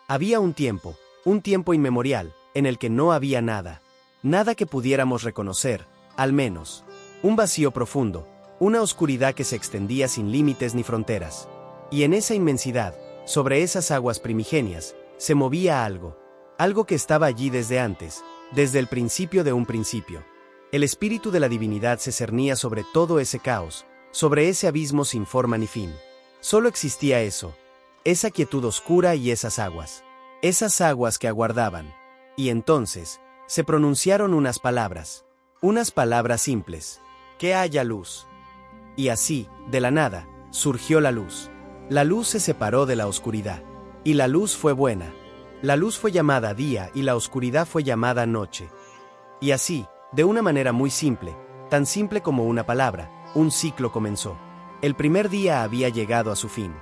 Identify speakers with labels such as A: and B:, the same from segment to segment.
A: Había un tiempo inmemorial, en el que no había nada. Nada que pudiéramos reconocer, al menos. Un vacío profundo, una oscuridad que se extendía sin límites ni fronteras. Y en esa inmensidad, sobre esas aguas primigenias, se movía algo. Algo que estaba allí desde antes, desde el principio de un principio. El espíritu de la divinidad se cernía sobre todo ese caos, sobre ese abismo sin forma ni fin. Solo existía eso, esa quietud oscura y esas aguas que aguardaban. Y entonces, se pronunciaron unas palabras simples: que haya luz. Y así, de la nada, surgió la luz. La luz se separó de la oscuridad. Y la luz fue buena. La luz fue llamada día y la oscuridad fue llamada noche. Y así, de una manera muy simple, tan simple como una palabra, un ciclo comenzó. El primer día había llegado a su fin.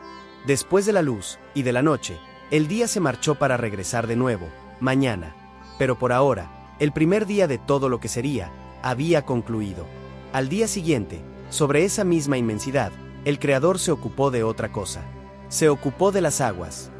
A: Después de la luz y de la noche, el día se marchó para regresar de nuevo, mañana. Pero por ahora, el primer día de todo lo que sería, había concluido. Al día siguiente, sobre esa misma inmensidad, el Creador se ocupó de otra cosa. Se ocupó de las aguas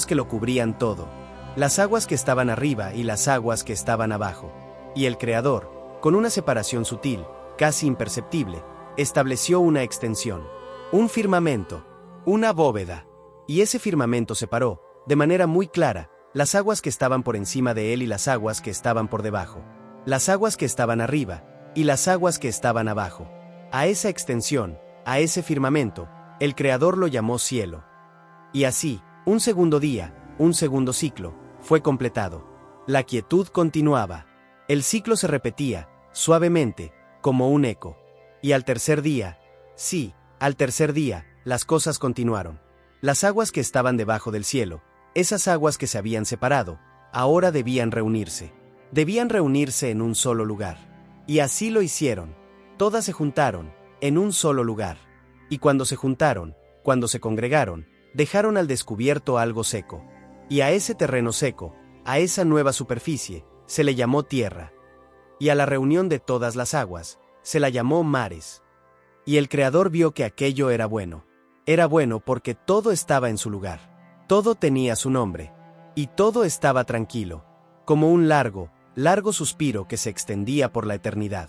A: que lo cubrían todo, las aguas que estaban arriba y las aguas que estaban abajo. Y el Creador, con una separación sutil, casi imperceptible, estableció una extensión, un firmamento, una bóveda. Y ese firmamento separó, de manera muy clara, las aguas que estaban por encima de él y las aguas que estaban por debajo, las aguas que estaban arriba y las aguas que estaban abajo. A esa extensión, a ese firmamento, el Creador lo llamó cielo. Y así, un segundo día, un segundo ciclo, fue completado. La quietud continuaba. El ciclo se repetía, suavemente, como un eco. Y al tercer día, sí, al tercer día, las cosas continuaron. Las aguas que estaban debajo del cielo, esas aguas que se habían separado, ahora debían reunirse. Debían reunirse en un solo lugar. Y así lo hicieron. Todas se juntaron, en un solo lugar. Y cuando se juntaron, cuando se congregaron, dejaron al descubierto algo seco. Y a ese terreno seco, a esa nueva superficie, se le llamó tierra. Y a la reunión de todas las aguas, se la llamó mares. Y el Creador vio que aquello era bueno. Era bueno porque todo estaba en su lugar. Todo tenía su nombre. Y todo estaba tranquilo, como un largo suspiro que se extendía por la eternidad.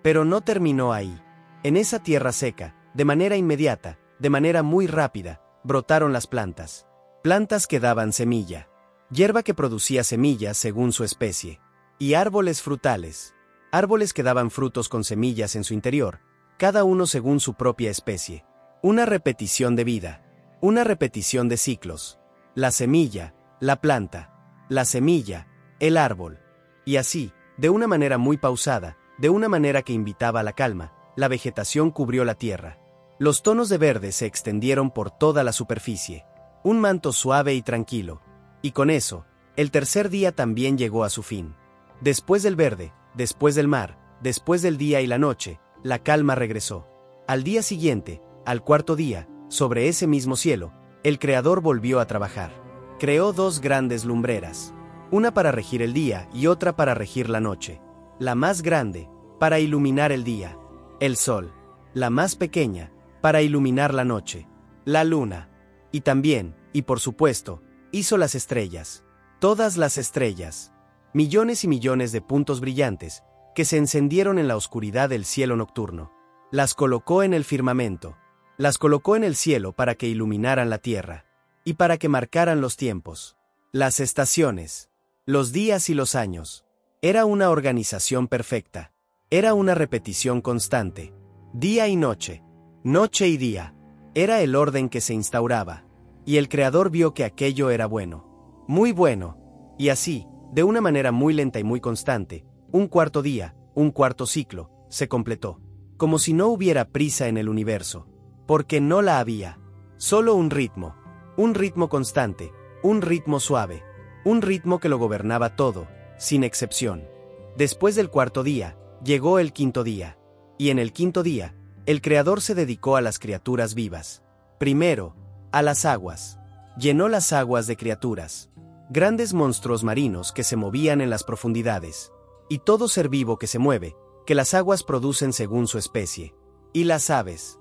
A: Pero no terminó ahí. En esa tierra seca, de manera inmediata, de manera muy rápida, brotaron las plantas. Plantas que daban semilla. Hierba que producía semillas según su especie. Y árboles frutales. Árboles que daban frutos con semillas en su interior, cada uno según su propia especie. Una repetición de vida. Una repetición de ciclos. La semilla, la planta. La semilla, el árbol. Y así, de una manera muy pausada, de una manera que invitaba a la calma, la vegetación cubrió la tierra. Los tonos de verde se extendieron por toda la superficie. Un manto suave y tranquilo. Y con eso, el tercer día también llegó a su fin. Después del verde, después del mar, después del día y la noche, la calma regresó. Al día siguiente, al cuarto día, sobre ese mismo cielo, el Creador volvió a trabajar. Creó dos grandes lumbreras. Una para regir el día y otra para regir la noche. La más grande, para iluminar el día. El sol. La más pequeña, para iluminar la noche. La luna. Y también, y por supuesto, hizo las estrellas. Todas las estrellas. Millones y millones de puntos brillantes, que se encendieron en la oscuridad del cielo nocturno. Las colocó en el firmamento. Las colocó en el cielo para que iluminaran la tierra. Y para que marcaran los tiempos. Las estaciones. Los días y los años. Era una organización perfecta. Era una repetición constante. Día y noche. Noche y día. Era el orden que se instauraba. Y el Creador vio que aquello era bueno. Muy bueno. Y así, de una manera muy lenta y muy constante, un cuarto día, un cuarto ciclo, se completó. Como si no hubiera prisa en el universo. Porque no la había. Solo un ritmo constante, un ritmo suave, un ritmo que lo gobernaba todo, sin excepción. Después del cuarto día, llegó el quinto día. Y en el quinto día, el Creador se dedicó a las criaturas vivas. Primero, a las aguas. Llenó las aguas de criaturas. Grandes monstruos marinos que se movían en las profundidades. Y todo ser vivo que se mueve, que las aguas producen según su especie. Y las aves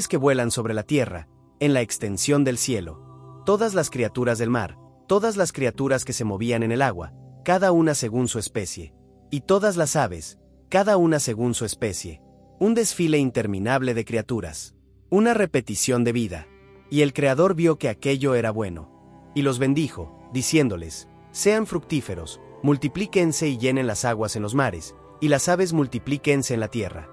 A: que vuelan sobre la tierra, en la extensión del cielo. Todas las criaturas del mar, todas las criaturas que se movían en el agua, cada una según su especie, y todas las aves, cada una según su especie. Un desfile interminable de criaturas. Una repetición de vida. Y el Creador vio que aquello era bueno. Y los bendijo, diciéndoles: sean fructíferos, multiplíquense y llenen las aguas en los mares, y las aves multiplíquense en la tierra.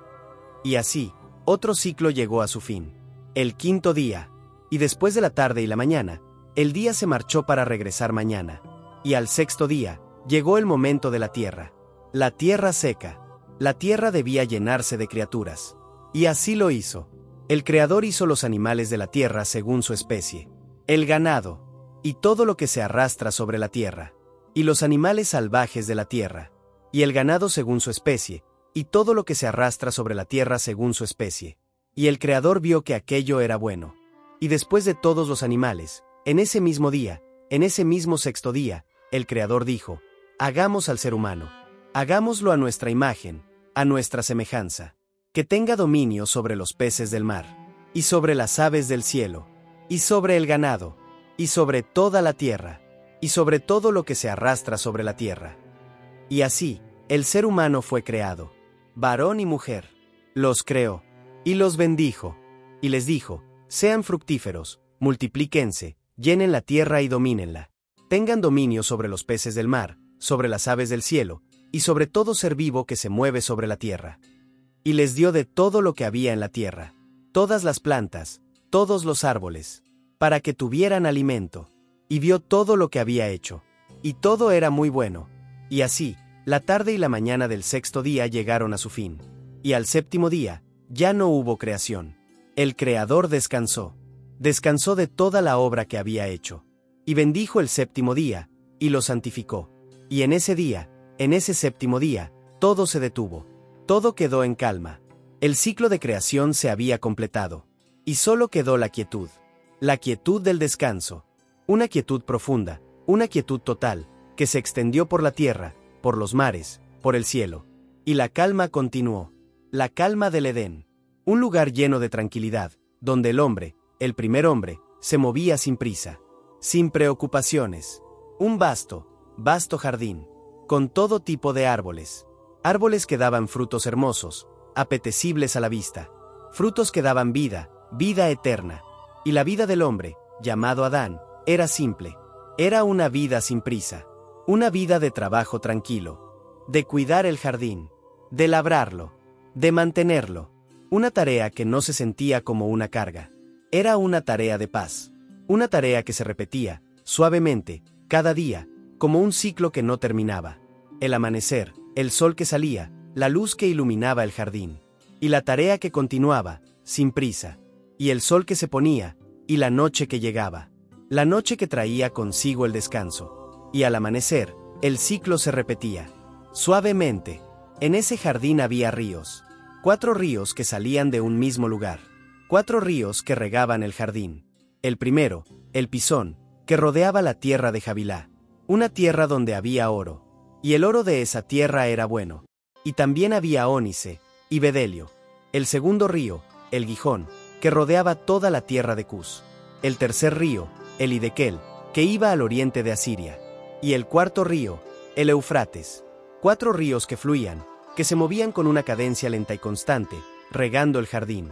A: Y así, otro ciclo llegó a su fin. El quinto día. Y después de la tarde y la mañana, el día se marchó para regresar mañana. Y al sexto día, llegó el momento de la tierra. La tierra seca. La tierra debía llenarse de criaturas. Y así lo hizo. El Creador hizo los animales de la tierra según su especie. El ganado. Y todo lo que se arrastra sobre la tierra. Y los animales salvajes de la tierra. Y el ganado según su especie. Y todo lo que se arrastra sobre la tierra según su especie. Y el Creador vio que aquello era bueno. Y después de todos los animales, en ese mismo día, en ese mismo sexto día, el Creador dijo: hagamos al ser humano. Hagámoslo a nuestra imagen, a nuestra semejanza, que tenga dominio sobre los peces del mar, y sobre las aves del cielo, y sobre el ganado, y sobre toda la tierra, y sobre todo lo que se arrastra sobre la tierra. Y así, el ser humano fue creado, varón y mujer, los creó, y los bendijo, y les dijo: sean fructíferos, multiplíquense, llenen la tierra y domínenla, tengan dominio sobre los peces del mar, sobre las aves del cielo, y sobre todo ser vivo que se mueve sobre la tierra. Y les dio de todo lo que había en la tierra, todas las plantas, todos los árboles, para que tuvieran alimento. Y vio todo lo que había hecho, y todo era muy bueno. Y así, la tarde y la mañana del sexto día llegaron a su fin. Y al séptimo día, ya no hubo creación. El Creador descansó. Descansó de toda la obra que había hecho. Y bendijo el séptimo día, y lo santificó. Y en ese día, en ese séptimo día, todo se detuvo. Todo quedó en calma. El ciclo de creación se había completado. Y solo quedó la quietud. La quietud del descanso. Una quietud profunda, una quietud total, que se extendió por la tierra, por los mares, por el cielo. Y la calma continuó. La calma del Edén. Un lugar lleno de tranquilidad, donde el hombre, el primer hombre, se movía sin prisa, sin preocupaciones. Un vasto, vasto jardín, con todo tipo de árboles. Árboles que daban frutos hermosos, apetecibles a la vista. Frutos que daban vida, vida eterna. Y la vida del hombre, llamado Adán, era simple. Era una vida sin prisa. Una vida de trabajo tranquilo. De cuidar el jardín. De labrarlo. De mantenerlo. Una tarea que no se sentía como una carga. Era una tarea de paz. Una tarea que se repetía, suavemente, cada día, como un ciclo que no terminaba. El amanecer, el sol que salía, la luz que iluminaba el jardín. Y la tarea que continuaba, sin prisa. Y el sol que se ponía, y la noche que llegaba. La noche que traía consigo el descanso. Y al amanecer, el ciclo se repetía. Suavemente. En ese jardín había ríos. 4 ríos que salían de un mismo lugar. 4 ríos que regaban el jardín. El primero, el Pisón, que rodeaba la tierra de Javilá. Una tierra donde había oro. Y el oro de esa tierra era bueno. Y también había ónice, y bedelio. El segundo río, el Gijón, que rodeaba toda la tierra de Cus. El tercer río, el Hidekel, que iba al oriente de Asiria. Y el cuarto río, el Eufrates. 4 ríos que fluían, que se movían con una cadencia lenta y constante, regando el jardín.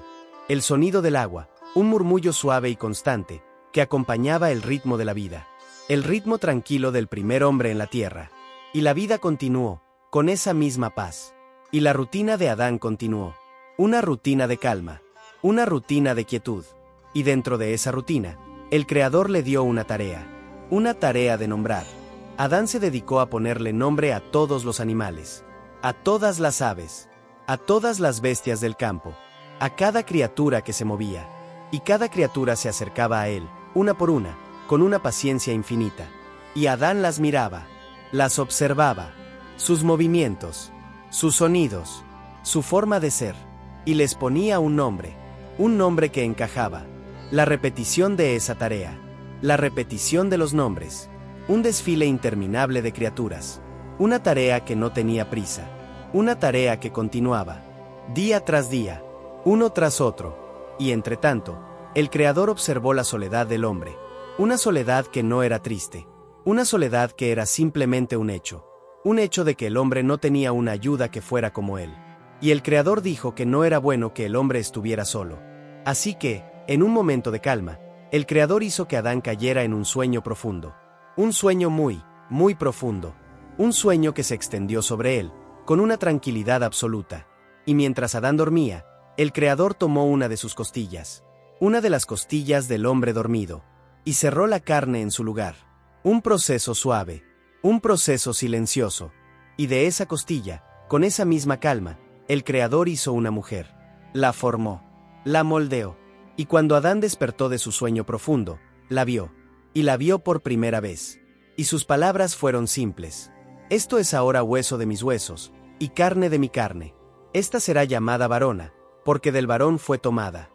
A: El sonido del agua, un murmullo suave y constante, que acompañaba el ritmo de la vida. El ritmo tranquilo del primer hombre en la tierra. Y la vida continuó, con esa misma paz. Y la rutina de Adán continuó. Una rutina de calma. Una rutina de quietud. Y dentro de esa rutina, el Creador le dio una tarea. Una tarea de nombrar. Adán se dedicó a ponerle nombre a todos los animales. A todas las aves. A todas las bestias del campo. A cada criatura que se movía. Y cada criatura se acercaba a él, una por una, con una paciencia infinita. Y Adán las miraba. Las observaba. Sus movimientos. Sus sonidos. Su forma de ser. Y les ponía un nombre. Un nombre que encajaba. La repetición de esa tarea. La repetición de los nombres. Un desfile interminable de criaturas. Una tarea que no tenía prisa. Una tarea que continuaba. Día tras día. Uno tras otro. Y entre tanto, el Creador observó la soledad del hombre. Una soledad que no era triste. Una soledad que era simplemente un hecho de que el hombre no tenía una ayuda que fuera como él. Y el Creador dijo que no era bueno que el hombre estuviera solo. Así que, en un momento de calma, el Creador hizo que Adán cayera en un sueño profundo. Un sueño muy, muy profundo. Un sueño que se extendió sobre él, con una tranquilidad absoluta. Y mientras Adán dormía, el Creador tomó una de sus costillas, una de las costillas del hombre dormido, y cerró la carne en su lugar. Un proceso suave, un proceso silencioso. Y de esa costilla, con esa misma calma, el Creador hizo una mujer. La formó, la moldeó. Y cuando Adán despertó de su sueño profundo, la vio. Y la vio por primera vez. Y sus palabras fueron simples. Esto es ahora hueso de mis huesos, y carne de mi carne. Esta será llamada varona, porque del varón fue tomada.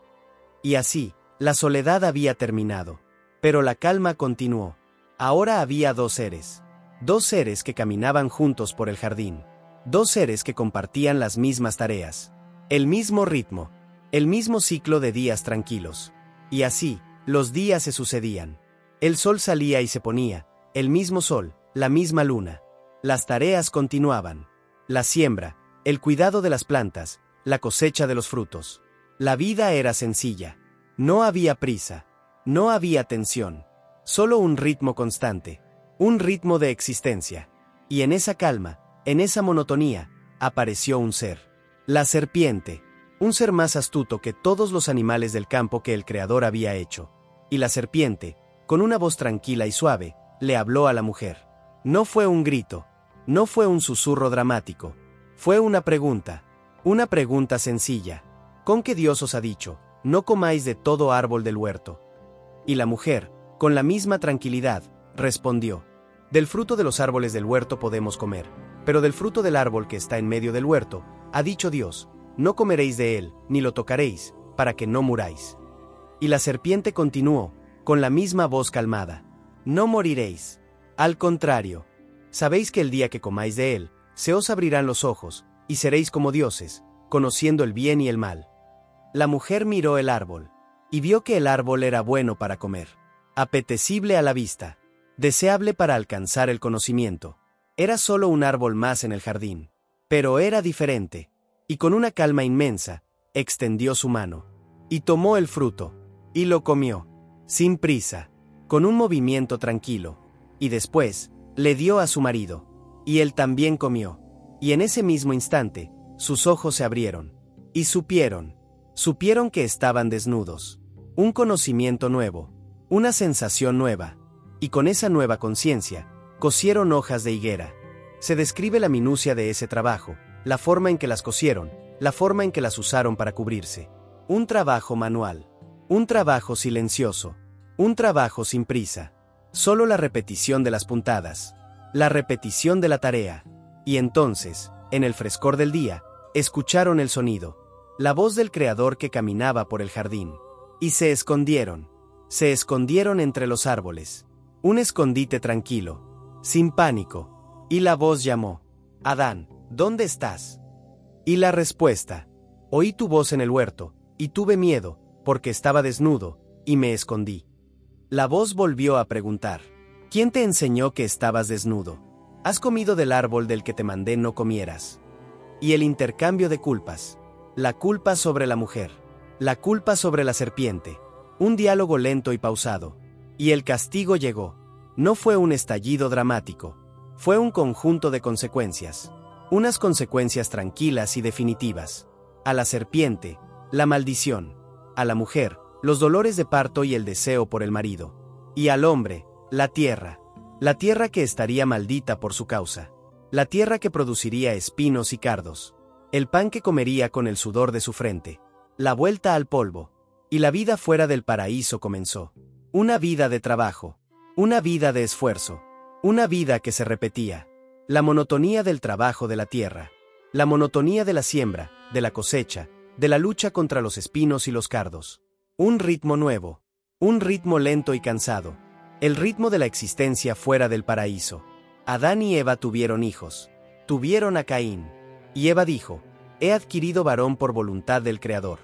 A: Y así, la soledad había terminado. Pero la calma continuó. Ahora había dos seres que caminaban juntos por el jardín. Dos seres que compartían las mismas tareas. El mismo ritmo. El mismo ciclo de días tranquilos. Y así, los días se sucedían. El sol salía y se ponía, el mismo sol, la misma luna. Las tareas continuaban. La siembra, el cuidado de las plantas, la cosecha de los frutos. La vida era sencilla. No había prisa. No había tensión. Solo un ritmo constante. Un ritmo de existencia. Y en esa calma, en esa monotonía, apareció un ser. La serpiente. Un ser más astuto que todos los animales del campo que el Creador había hecho. Y la serpiente, con una voz tranquila y suave, le habló a la mujer. No fue un grito. No fue un susurro dramático. Fue una pregunta sencilla. ¿Con qué Dios os ha dicho, no comáis de todo árbol del huerto? Y la mujer, con la misma tranquilidad, respondió. Del fruto de los árboles del huerto podemos comer, pero del fruto del árbol que está en medio del huerto, ha dicho Dios, no comeréis de él, ni lo tocaréis, para que no muráis. Y la serpiente continuó, con la misma voz calmada. No moriréis. Al contrario, sabéis que el día que comáis de él, se os abrirán los ojos, y seréis como dioses, conociendo el bien y el mal. La mujer miró el árbol, y vio que el árbol era bueno para comer, apetecible a la vista, deseable para alcanzar el conocimiento. Era solo un árbol más en el jardín, pero era diferente, y con una calma inmensa, extendió su mano, y tomó el fruto, y lo comió, sin prisa, con un movimiento tranquilo, y después, le dio a su marido, y él también comió, y en ese mismo instante, sus ojos se abrieron, y supieron que estaban desnudos. Un conocimiento nuevo, una sensación nueva, y con esa nueva conciencia, cosieron hojas de higuera. Se describe la minucia de ese trabajo, la forma en que las cosieron, la forma en que las usaron para cubrirse. Un trabajo manual, un trabajo silencioso, un trabajo sin prisa. Solo la repetición de las puntadas, la repetición de la tarea. Y entonces, en el frescor del día, escucharon el sonido, la voz del Creador que caminaba por el jardín. Y se escondieron entre los árboles. Un escondite tranquilo, sin pánico. Y la voz llamó, Adán, ¿dónde estás? Y la respuesta, oí tu voz en el huerto, y tuve miedo, porque estaba desnudo, y me escondí. La voz volvió a preguntar, ¿quién te enseñó que estabas desnudo? ¿Has comido del árbol del que te mandé no comieras? Y el intercambio de culpas. La culpa sobre la mujer. La culpa sobre la serpiente. Un diálogo lento y pausado. Y el castigo llegó. No fue un estallido dramático. Fue un conjunto de consecuencias. Unas consecuencias tranquilas y definitivas. A la serpiente, la maldición. A la mujer, los dolores de parto y el deseo por el marido. Y al hombre, la tierra. La tierra que estaría maldita por su causa. La tierra que produciría espinos y cardos. El pan que comería con el sudor de su frente. La vuelta al polvo. Y la vida fuera del paraíso comenzó. Una vida de trabajo. Una vida de esfuerzo. Una vida que se repetía. La monotonía del trabajo de la tierra. La monotonía de la siembra, de la cosecha, de la lucha contra los espinos y los cardos. Un ritmo nuevo. Un ritmo lento y cansado. El ritmo de la existencia fuera del paraíso. Adán y Eva tuvieron hijos. Tuvieron a Caín. Y Eva dijo, he adquirido varón por voluntad del Creador.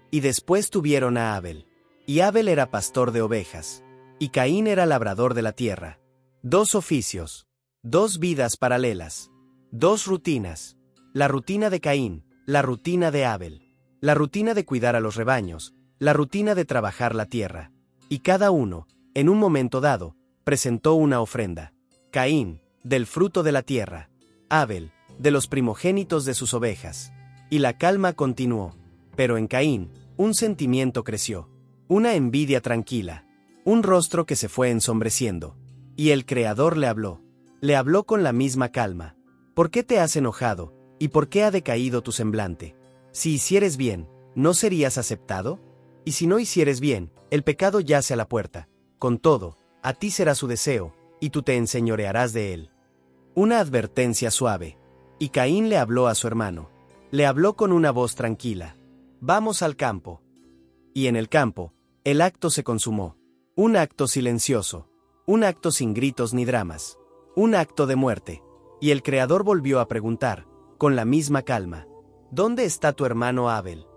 A: Y después tuvieron a Abel. Y Abel era pastor de ovejas. Y Caín era labrador de la tierra. Dos oficios. Dos vidas paralelas. Dos rutinas. La rutina de Caín, la rutina de Abel. La rutina de cuidar a los rebaños, la rutina de trabajar la tierra. Y cada uno, en un momento dado, presentó una ofrenda. Caín, del fruto de la tierra. Abel, de los primogénitos de sus ovejas. Y la calma continuó. Pero en Caín, un sentimiento creció. Una envidia tranquila. Un rostro que se fue ensombreciendo. Y el Creador le habló. Le habló con la misma calma. ¿Por qué te has enojado? ¿Y por qué ha decaído tu semblante? Si hicieres bien, ¿no serías aceptado? Y si no hicieres bien, el pecado yace a la puerta. Con todo, a ti será su deseo, y tú te enseñorearás de él. Una advertencia suave. Y Caín le habló a su hermano. Le habló con una voz tranquila. Vamos al campo. Y en el campo, el acto se consumó. Un acto silencioso. Un acto sin gritos ni dramas. Un acto de muerte. Y el Creador volvió a preguntar, con la misma calma. ¿Dónde está tu hermano Abel?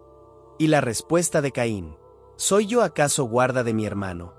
A: Y la respuesta de Caín. ¿Soy yo acaso guarda de mi hermano?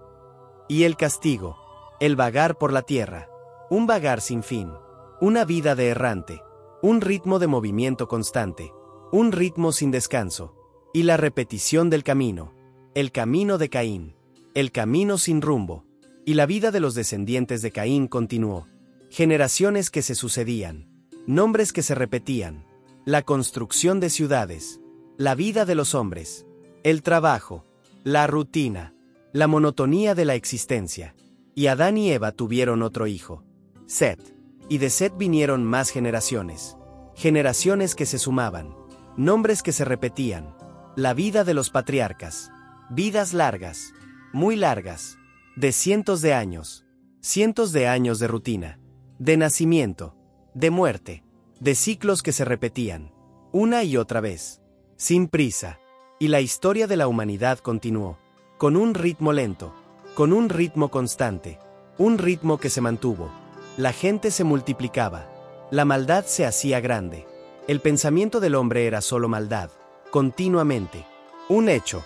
A: Y el castigo. El vagar por la tierra. Un vagar sin fin. Una vida de errante. Un ritmo de movimiento constante. Un ritmo sin descanso. Y la repetición del camino. El camino de Caín. El camino sin rumbo. Y la vida de los descendientes de Caín continuó. Generaciones que se sucedían. Nombres que se repetían. La construcción de ciudades. La vida de los hombres. El trabajo. La rutina. La monotonía de la existencia. Y Adán y Eva tuvieron otro hijo. Set. Y de Set vinieron más generaciones. Generaciones que se sumaban. Nombres que se repetían. La vida de los patriarcas. Vidas largas. Muy largas. De cientos de años. Cientos de años de rutina. De nacimiento. De muerte. De ciclos que se repetían. Una y otra vez. Sin prisa. Y la historia de la humanidad continuó. Con un ritmo lento. Con un ritmo constante. Un ritmo que se mantuvo. La gente se multiplicaba. La maldad se hacía grande. El pensamiento del hombre era solo maldad. Continuamente. Un hecho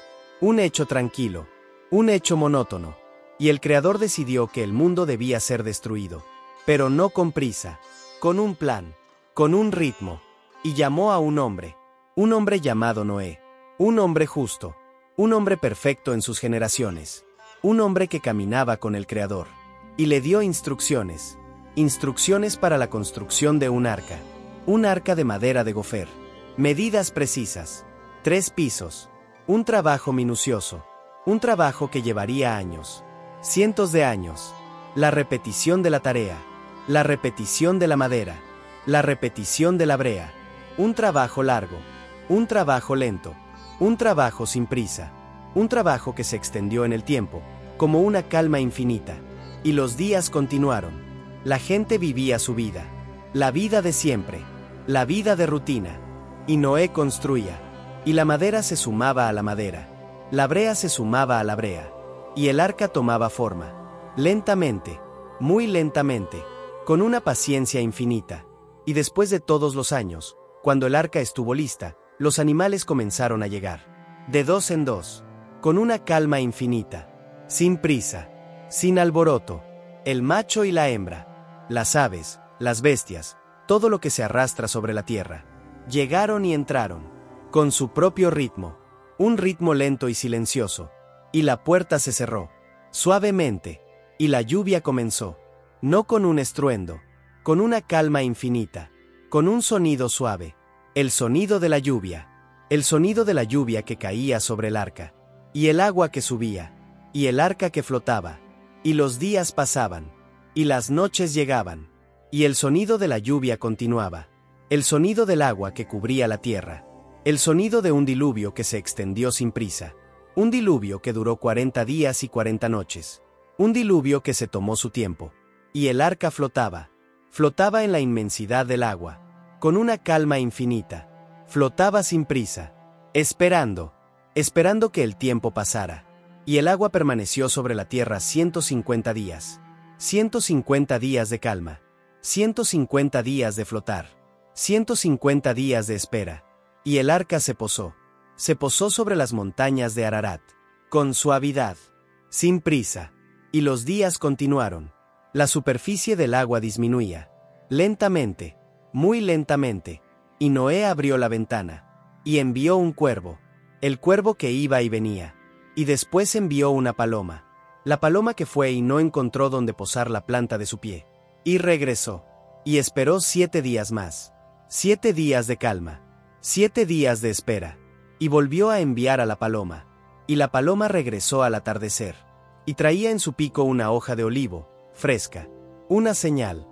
A: tranquilo. Un hecho monótono. Y el Creador decidió que el mundo debía ser destruido. Pero no con prisa. Con un plan. Con un ritmo. Y llamó a un hombre llamado Noé. Un hombre justo. Un hombre perfecto en sus generaciones. Un hombre que caminaba con el Creador. Y le dio instrucciones. Instrucciones para la construcción de un arca. Un arca de madera de gofer. Medidas precisas. 3 pisos. Un trabajo minucioso. Un trabajo que llevaría años. Cientos de años. La repetición de la tarea. La repetición de la madera. La repetición de la brea. Un trabajo largo. Un trabajo lento. Un trabajo sin prisa. Un trabajo que se extendió en el tiempo, como una calma infinita. Y los días continuaron. La gente vivía su vida. La vida de siempre. La vida de rutina. Y Noé construía. Y la madera se sumaba a la madera. La brea se sumaba a la brea. Y el arca tomaba forma. Lentamente. Muy lentamente. Con una paciencia infinita. Y después de todos los años, cuando el arca estuvo lista, los animales comenzaron a llegar. De 2 en 2. Con una calma infinita. Sin prisa. Sin alboroto. El macho y la hembra. Las aves, las bestias, todo lo que se arrastra sobre la tierra. Llegaron y entraron. Con su propio ritmo. Un ritmo lento y silencioso. Y la puerta se cerró. Suavemente. Y la lluvia comenzó. No con un estruendo. Con una calma infinita. Con un sonido suave. El sonido de la lluvia. El sonido de la lluvia que caía sobre el arca. Y el agua que subía. Y el arca que flotaba. Y los días pasaban. Y las noches llegaban. Y el sonido de la lluvia continuaba. El sonido del agua que cubría la tierra. El sonido de un diluvio que se extendió sin prisa. Un diluvio que duró 40 días y 40 noches. Un diluvio que se tomó su tiempo. Y el arca flotaba. Flotaba en la inmensidad del agua. Con una calma infinita. Flotaba sin prisa. Esperando. Esperando que el tiempo pasara. Y el agua permaneció sobre la tierra 150 días. 150 días de calma. 150 días de flotar. 150 días de espera. Y el arca se posó. Se posó sobre las montañas de Ararat. Con suavidad. Sin prisa. Y los días continuaron. La superficie del agua disminuía. Lentamente, muy lentamente. Y Noé abrió la ventana. Y envió un cuervo. El cuervo que iba y venía. Y después envió una paloma. La paloma que fue y no encontró donde posar la planta de su pie. Y regresó. Y esperó 7 días más. 7 días de calma. 7 días de espera. Y volvió a enviar a la paloma. Y la paloma regresó al atardecer. Y traía en su pico una hoja de olivo, fresca. Una señal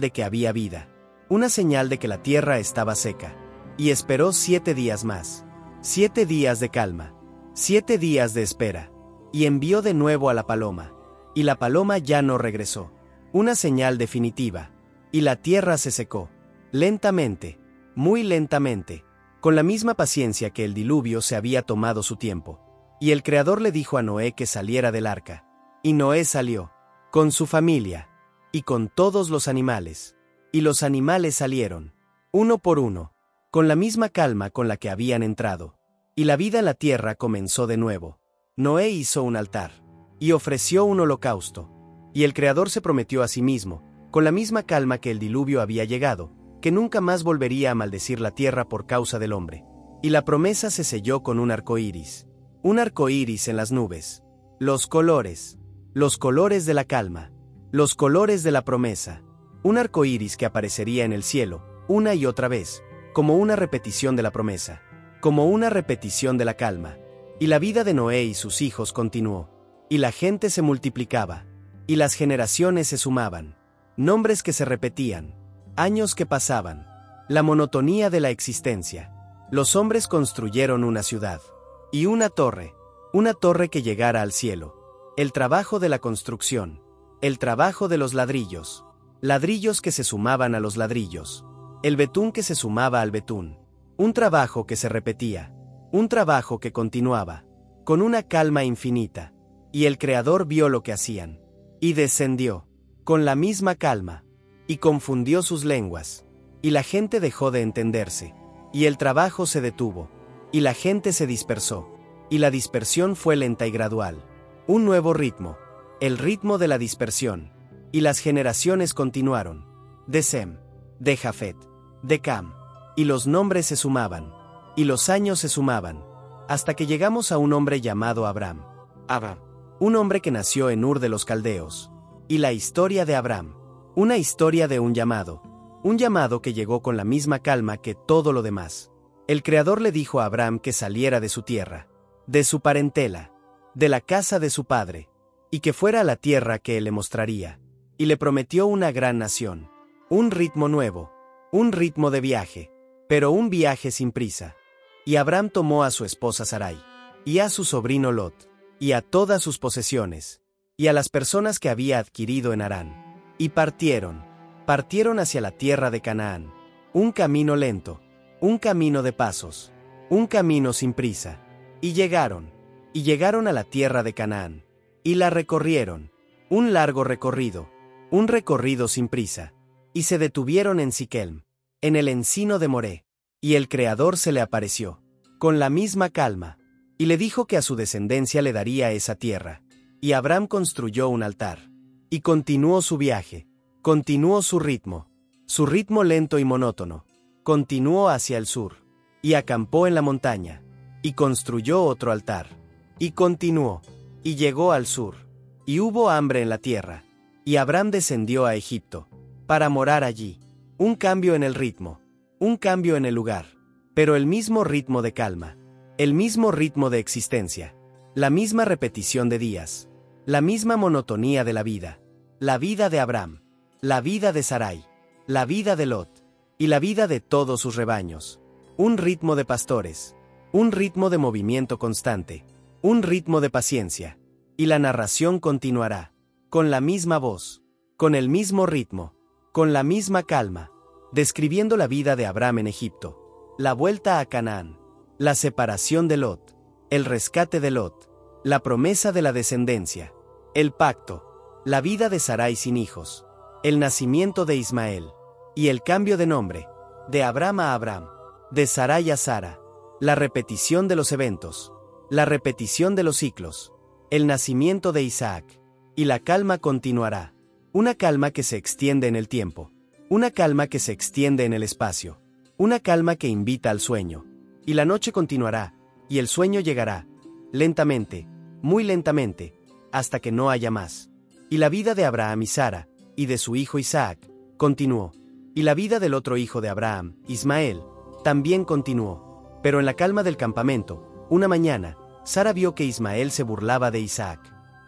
A: de que había vida. Una señal de que la tierra estaba seca. Y esperó 7 días más. 7 días de calma. 7 días de espera. Y envió de nuevo a la paloma. Y la paloma ya no regresó. Una señal definitiva. Y la tierra se secó. Lentamente, muy lentamente, con la misma paciencia que el diluvio se había tomado su tiempo. Y el Creador le dijo a Noé que saliera del arca. Y Noé salió, con su familia, y con todos los animales. Y los animales salieron, uno por uno, con la misma calma con la que habían entrado. Y la vida en la tierra comenzó de nuevo. Noé hizo un altar, y ofreció un holocausto. Y el Creador se prometió a sí mismo, con la misma calma que el diluvio había llegado, que nunca más volvería a maldecir la tierra por causa del hombre. Y la promesa se selló con un arco iris en las nubes. Los colores de la calma, los colores de la promesa. Un arco iris que aparecería en el cielo, una y otra vez, como una repetición de la promesa, como una repetición de la calma. Y la vida de Noé y sus hijos continuó. Y la gente se multiplicaba. Y las generaciones se sumaban. Nombres que se repetían. Años que pasaban. La monotonía de la existencia. Los hombres construyeron una ciudad. Y una torre que llegara al cielo. El trabajo de la construcción. El trabajo de los ladrillos. Ladrillos que se sumaban a los ladrillos. El betún que se sumaba al betún. Un trabajo que se repetía. Un trabajo que continuaba. Con una calma infinita. Y el Creador vio lo que hacían. Y descendió. Con la misma calma. Y confundió sus lenguas. Y la gente dejó de entenderse. Y el trabajo se detuvo. Y la gente se dispersó. Y la dispersión fue lenta y gradual. Un nuevo ritmo. El ritmo de la dispersión. Y las generaciones continuaron. De Sem, de Jafet, de Cam. Y los nombres se sumaban. Y los años se sumaban. Hasta que llegamos a un hombre llamado Abram. Un hombre que nació en Ur de los Caldeos. Y la historia de Abram. Una historia de un llamado. Un llamado que llegó con la misma calma que todo lo demás. El Creador le dijo a Abram que saliera de su tierra, de su parentela, de la casa de su padre, y que fuera a la tierra que él le mostraría. Y le prometió una gran nación. Un ritmo nuevo. Un ritmo de viaje. Pero un viaje sin prisa. Y Abram tomó a su esposa Sarai, y a su sobrino Lot, y a todas sus posesiones, y a las personas que había adquirido en Harán. Y partieron hacia la tierra de Canaán. Un camino lento, un camino de pasos, un camino sin prisa. Y llegaron a la tierra de Canaán. Y la recorrieron, un largo recorrido, un recorrido sin prisa. Y se detuvieron en Siquem, en el encino de Moré. Y el Creador se le apareció, con la misma calma, y le dijo que a su descendencia le daría esa tierra. Y Abram construyó un altar, y continuó su viaje, continuó su ritmo lento y monótono, continuó hacia el sur, y acampó en la montaña, y construyó otro altar, y continuó, y llegó al sur, y hubo hambre en la tierra, y Abram descendió a Egipto, para morar allí. Un cambio en el ritmo, un cambio en el lugar, pero el mismo ritmo de calma, el mismo ritmo de existencia, la misma repetición de días, la misma monotonía de la vida de Abram, la vida de Sarai, la vida de Lot, y la vida de todos sus rebaños. Un ritmo de pastores, un ritmo de movimiento constante, un ritmo de paciencia, y la narración continuará, con la misma voz, con el mismo ritmo, con la misma calma, describiendo la vida de Abram en Egipto, la vuelta a Canaán, la separación de Lot, el rescate de Lot, la promesa de la descendencia, el pacto, la vida de Sarai sin hijos, el nacimiento de Ismael, y el cambio de nombre, de Abram a Abram, de Sarai a Sara, la repetición de los eventos, la repetición de los ciclos, el nacimiento de Isaac, y la calma continuará, Una calma que se extiende en el tiempo. Una calma que se extiende en el espacio. Una calma que invita al sueño. Y la noche continuará, y el sueño llegará, lentamente, muy lentamente, hasta que no haya más. Y la vida de Abraham y Sara, y de su hijo Isaac, continuó. Y la vida del otro hijo de Abraham, Ismael, también continuó. Pero en la calma del campamento, una mañana, Sara vio que Ismael se burlaba de Isaac.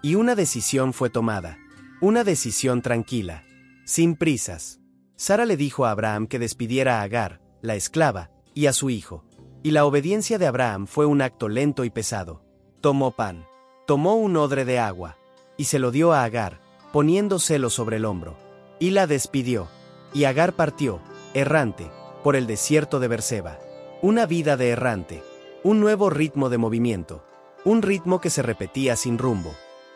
A: Y una decisión fue tomada. Una decisión tranquila, sin prisas. Sara le dijo a Abraham que despidiera a Agar, la esclava, y a su hijo. Y la obediencia de Abraham fue un acto lento y pesado. Tomó pan. Tomó un odre de agua. Y se lo dio a Agar, poniéndoselo sobre el hombro. Y la despidió. Y Agar partió, errante, por el desierto de Berseba. Una vida de errante. Un nuevo ritmo de movimiento. Un ritmo que se repetía sin rumbo.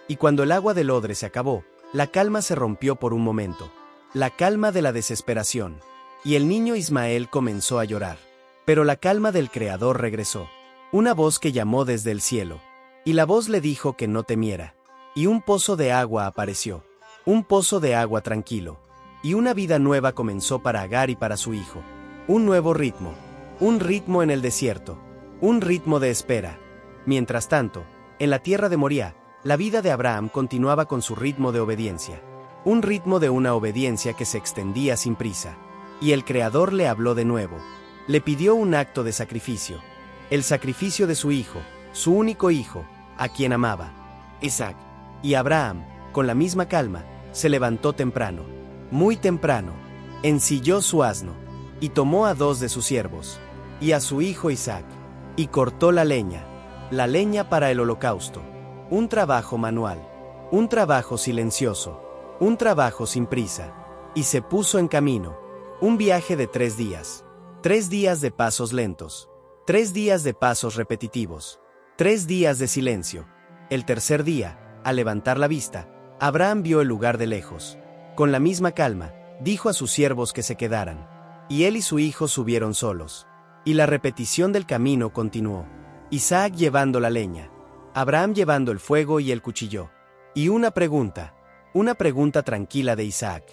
A: Y cuando el agua del odre se acabó, la calma se rompió por un momento. La calma de la desesperación. Y el niño Ismael comenzó a llorar. Pero la calma del Creador regresó. Una voz que llamó desde el cielo. Y la voz le dijo que no temiera. Y un pozo de agua apareció. Un pozo de agua tranquilo. Y una vida nueva comenzó para Agar y para su hijo. Un nuevo ritmo. Un ritmo en el desierto. Un ritmo de espera. Mientras tanto, en la tierra de Moría, la vida de Abraham continuaba con su ritmo de obediencia. Un ritmo de una obediencia que se extendía sin prisa. Y el Creador le habló de nuevo. Le pidió un acto de sacrificio. El sacrificio de su hijo, su único hijo, a quien amaba, Isaac. Y Abraham, con la misma calma, se levantó temprano, muy temprano, ensilló su asno, y tomó a 2 de sus siervos, y a su hijo Isaac, y cortó la leña para el holocausto. Un trabajo manual, un trabajo silencioso, un trabajo sin prisa, y se puso en camino. Un viaje de 3 días. 3 días de pasos lentos. 3 días de pasos repetitivos. 3 días de silencio. El tercer día, al levantar la vista, Abraham vio el lugar de lejos. Con la misma calma, dijo a sus siervos que se quedaran. Y él y su hijo subieron solos. Y la repetición del camino continuó. Isaac llevando la leña. Abraham llevando el fuego y el cuchillo. Y una pregunta tranquila de Isaac.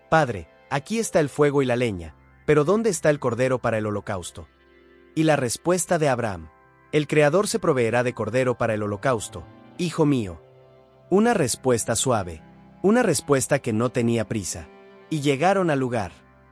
A: Padre, aquí está el fuego y la leña. Pero ¿dónde está el cordero para el holocausto? Y la respuesta de Abraham. El Creador se proveerá de cordero para el holocausto, hijo mío. Una respuesta suave. Una respuesta que no tenía prisa. Y llegaron al lugar.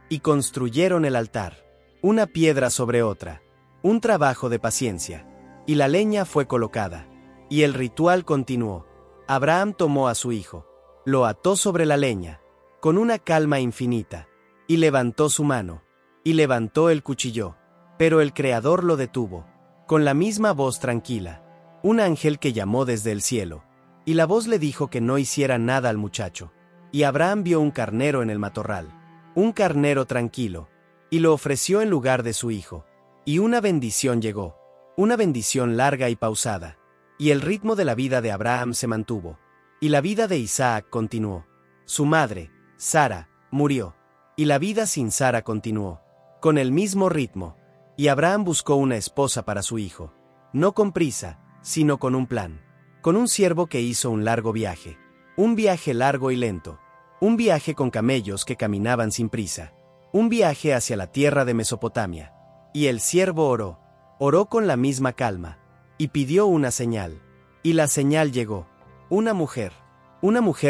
A: Y construyeron el altar. Una piedra sobre otra. Un trabajo de paciencia. Y la leña fue colocada. Y el ritual continuó. Abraham tomó a su hijo. Lo ató sobre la leña. Con una calma infinita. Y levantó su mano. Y levantó el cuchillo. Pero el Creador lo detuvo. Con la misma voz tranquila. Un ángel que llamó desde el cielo. Y la voz le dijo que no hiciera nada al muchacho. Y Abraham vio un carnero en el matorral. Un carnero tranquilo. Y lo ofreció en lugar de su hijo. Y una bendición llegó. Una bendición larga y pausada. Y el ritmo de la vida de Abraham se mantuvo. Y la vida de Isaac continuó. Su madre, Sara, murió. Y la vida sin Sara continuó. Con el mismo ritmo. Y Abraham buscó una esposa para su hijo. No con prisa, sino con un plan. Con un siervo que hizo un largo viaje. Un viaje largo y lento. Un viaje con camellos que caminaban sin prisa. Un viaje hacia la tierra de Mesopotamia. Y el siervo oró. Oró con la misma calma. Y pidió una señal. Y la señal llegó. Una mujer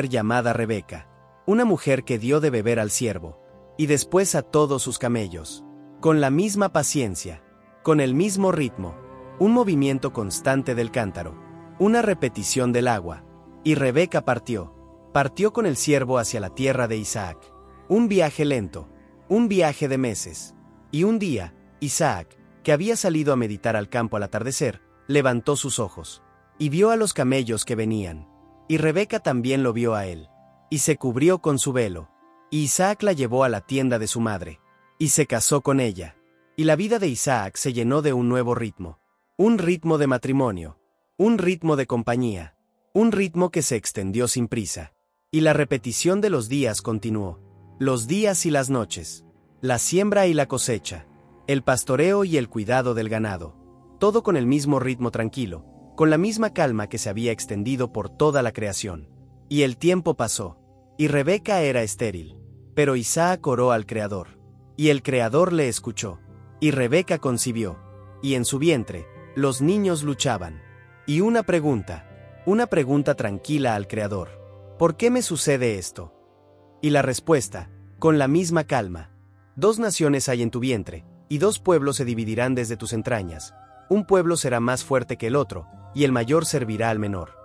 A: llamada Rebeca. Una mujer que dio de beber al siervo. Y después a todos sus camellos. Con la misma paciencia. Con el mismo ritmo. Un movimiento constante del cántaro. Una repetición del agua. Y Rebeca partió. Partió con el siervo hacia la tierra de Isaac. Un viaje lento. Un viaje de meses. Y un día, Isaac, que había salido a meditar al campo al atardecer, levantó sus ojos. Y vio a los camellos que venían. Y Rebeca también lo vio a él. Y se cubrió con su velo. Y Isaac la llevó a la tienda de su madre. Y se casó con ella. Y la vida de Isaac se llenó de un nuevo ritmo. Un ritmo de matrimonio. Un ritmo de compañía. Un ritmo que se extendió sin prisa. Y la repetición de los días continuó. Los días y las noches. La siembra y la cosecha. El pastoreo y el cuidado del ganado. Todo con el mismo ritmo tranquilo, con la misma calma que se había extendido por toda la creación. Y el tiempo pasó. y Rebeca era estéril. Pero Isaac oró al Creador, y el Creador le escuchó, y Rebeca concibió, y en su vientre, los niños luchaban. Y una pregunta tranquila al Creador: ¿por qué me sucede esto? Y la respuesta, con la misma calma: 2 naciones hay en tu vientre, y 2 pueblos se dividirán desde tus entrañas. Un pueblo será más fuerte que el otro, y el mayor servirá al menor.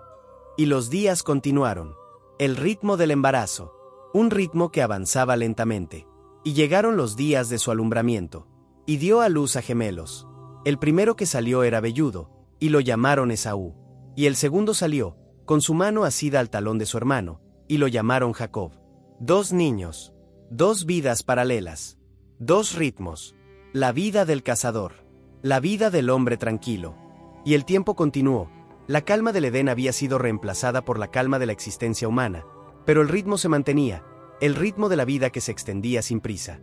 A: Y los días continuaron. El ritmo del embarazo, un ritmo que avanzaba lentamente. Y llegaron los días de su alumbramiento. Y dio a luz a gemelos. El primero que salió era velludo, y lo llamaron Esaú. Y el segundo salió, con su mano asida al talón de su hermano, y lo llamaron Jacob. 2 niños, 2 vidas paralelas, 2 ritmos. La vida del cazador, la vida del hombre tranquilo. Y el tiempo continuó. La calma del Edén había sido reemplazada por la calma de la existencia humana, pero el ritmo se mantenía, el ritmo de la vida que se extendía sin prisa.